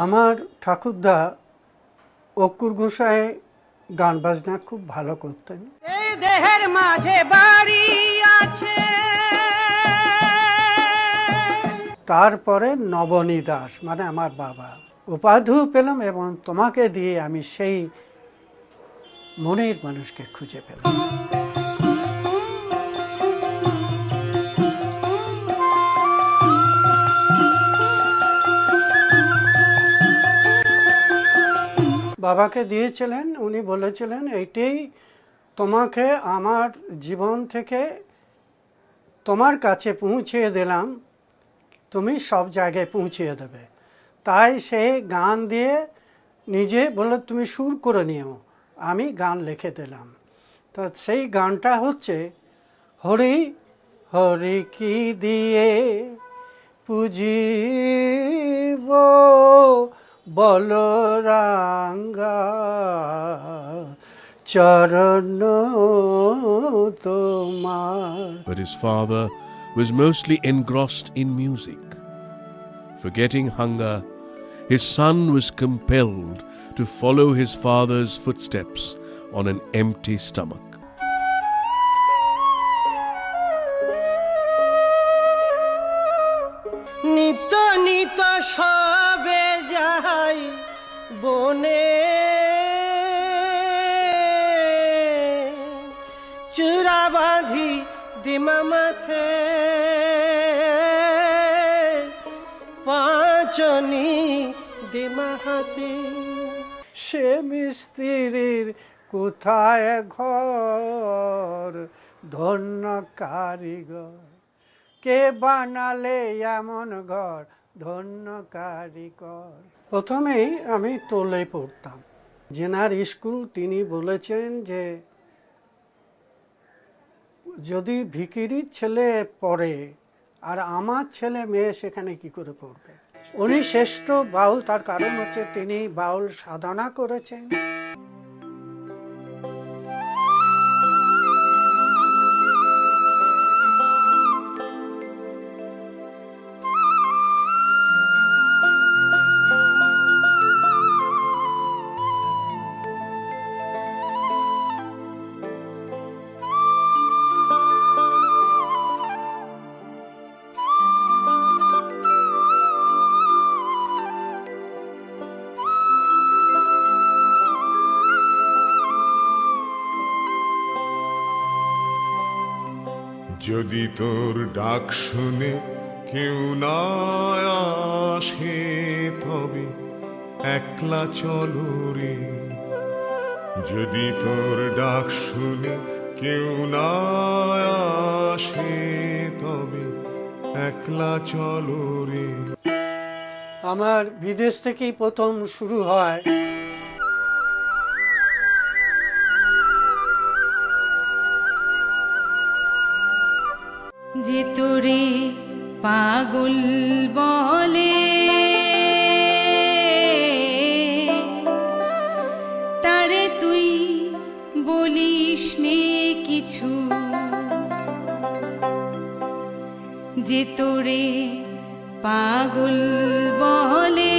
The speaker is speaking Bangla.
আমার ঠাকুরদা অক্কুর গোসাই গান বাজনা খুব ভালো করতেন। এই দেহের মাঝে বাড়ি আছে। তারপরে নবনী দাস মানে আমার বাবা উপাধিও পেলাম এবং তোমাকে দিয়ে আমি সেই মনের মানুষকে খুঁজে পেলাম। বাবাকে দিয়েছিলেন, উনি বলেছিলেন এইটাই তোমাকে আমার জীবন থেকে তোমার কাছে পৌঁছিয়ে দিলাম, তুমি সব জায়গায় পৌঁছিয়ে দেবে। তাই সে গান দিয়ে নিজে বলল তুমি সুর করে নিও, আমি গান লিখে দিলাম। তো সেই গানটা হচ্ছে হরি হরি কি দিয়ে পুজিব বলরাঙ্গা চরণ তোমার। But his father was mostly engrossed in music. Forgetting hunger, his son was compelled to follow his father's footsteps on an empty stomach. নিত নিত সবে যাই বনে, চূড়া বাঁধি দিমা মাথে, পাঁচনি দিমা হাতে। সে মিস্ত্রির কোথায় ঘর, ধন্য কারিগর কে বানালে এমন ঘর, ধন্য কারিগর। প্রথমেই আমি তোলে পড়তাম। জেনার স্কুল তিনি বলেছেন যে যদি ভিখিরির ছেলে পড়ে আর আমার ছেলে মেয়ে সেখানে কি করে পড়বে। উনি শ্রেষ্ঠ বাউল, তার কারণ হচ্ছে তিনি বাউল সাধনা করেছেন। যদি তোর ডাক শুনে কেউ না আসে, তবে একলা চলো রে। যদি তোর ডাক শুনে কেউ না আসে, তবে একলা চলো রে। আমার বিদেশ থেকেই প্রথম শুরু হয়। যে তোরে পাগল বলে, তারে তুই বলিস নে কিছু। যে তোরে পাগল বলে